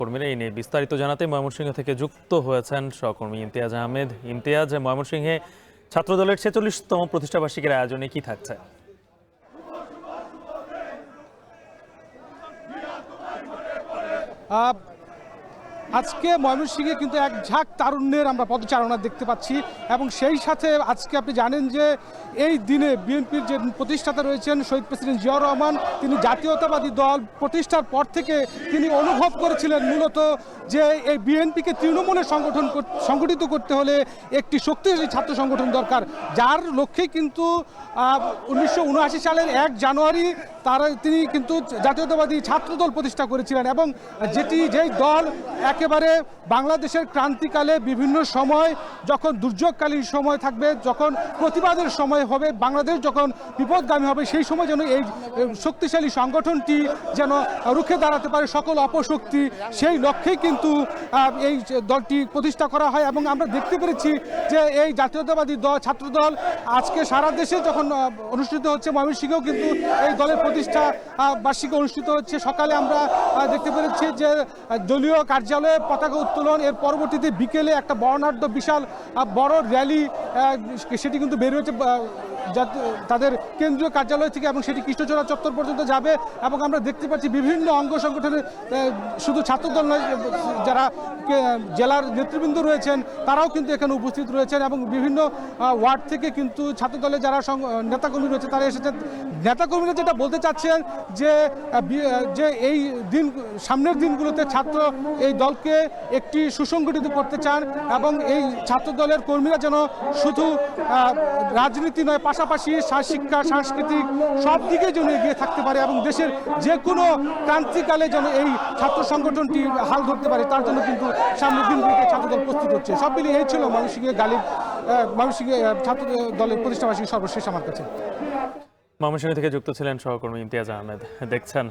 কর্মীরা এই নিয়ে বিস্তারিত জানাতে ময়মনসিংহ থেকে যুক্ত হয়েছেন সহকর্মী ইমতিয়াজ আহমেদ। ইমতিয়াজ, ময়মনসিংহে ছাত্রদলের ৪৬তম প্রতিষ্ঠাবার্ষিকীর আয়োজনে কি থাকছে? আজকে ময়মনসিংহে কিন্তু এক ঝাঁক তারুণ্যের আমরা পদচারণা দেখতে পাচ্ছি এবং সেই সাথে আজকে আপনি জানেন যে এই দিনে বিএনপির যে প্রতিষ্ঠাতা রয়েছেন শহীদ প্রেসিডেন্ট জিয়াউর রহমান, তিনি জাতীয়তাবাদী দল প্রতিষ্ঠার পর থেকে তিনি অনুভব করেছিলেন মূলত যে এই বিএনপিকে তৃণমূলের সংগঠিত করতে হলে একটি শক্তিশালী ছাত্র সংগঠন দরকার, যার লক্ষ্যে কিন্তু 1979 সালের 1 জানুয়ারি তিনি কিন্তু জাতীয়তাবাদী ছাত্রদল প্রতিষ্ঠা করেছিলেন এবং যেই দল একেবারে বাংলাদেশের ক্রান্তিকালে বিভিন্ন সময় যখন দুর্যোগকালীন সময় থাকবে, যখন প্রতিবাদের সময় হবে, বাংলাদেশ যখন বিপদগামী হবে, সেই সময় যেন এই শক্তিশালী সংগঠনটি যেন রুখে দাঁড়াতে পারে সকল অপশক্তি, সেই লক্ষ্যেই কিন্তু এই দলটি প্রতিষ্ঠা করা হয়। এবং আমরা দেখতে পেরেছি যে এই জাতীয়তাবাদী ছাত্রদল আজকে সারা দেশে যখন অনুষ্ঠিত হচ্ছে, ময়মনসিংহেও কিন্তু এই দলের প্রতিষ্ঠা বার্ষিকী অনুষ্ঠিত হচ্ছে। সকালে আমরা দেখতে পেরেছি যে দলীয় কার্যালয়ে পতাকা উত্তোলন, এর পরবর্তীতে বিকেলে একটা বর্ণাঢ্য বিশাল বড় র্যালি সেটি কিন্তু বের হয়েছে তাদের কেন্দ্রীয় কার্যালয় থেকে এবং সেটি কৃষ্ণচূড়া চত্বর পর্যন্ত যাবে। এবং আমরা দেখতে পাচ্ছি বিভিন্ন অঙ্গ সংগঠনের শুধু ছাত্রদল নয়, যারা জেলার নেতৃবৃন্দ রয়েছেন তারাও কিন্তু এখানে উপস্থিত রয়েছেন এবং বিভিন্ন ওয়ার্ড থেকে কিন্তু ছাত্রদলের যারা নেতাকর্মী রয়েছে তারা এসেছেন। নেতাকর্মীরা যেটা বলতে চাচ্ছেন যে এই সামনের দিনগুলোতে ছাত্র এই দলকে একটি সুসংগঠিত করতে চান এবং এই ছাত্রদলের কর্মীরা যেন শুধু রাজনীতি নয়, পাশাপাশি শিক্ষা, সাংস্কৃতিক সব দিকে যেন এগিয়ে থাকতে পারে এবং দেশের যে কোনো ক্রান্তিকালে যেন এই ছাত্র সংগঠনটি হাল ধরতে পারে, তার জন্য কিন্তু সামনের দিনগুলোতে ছাত্রদল প্রস্তুত হচ্ছে। সব মিলিয়ে এই ছিল ময়মনসিংহে ছাত্র দলের প্রতিষ্ঠাবার্ষিকী সর্বশেষ আমার কাছে। ময়মনসিংহ থেকে যুক্ত ছিলেন সহকর্মী ইমতিয়াজ আহমেদ। দেখছেন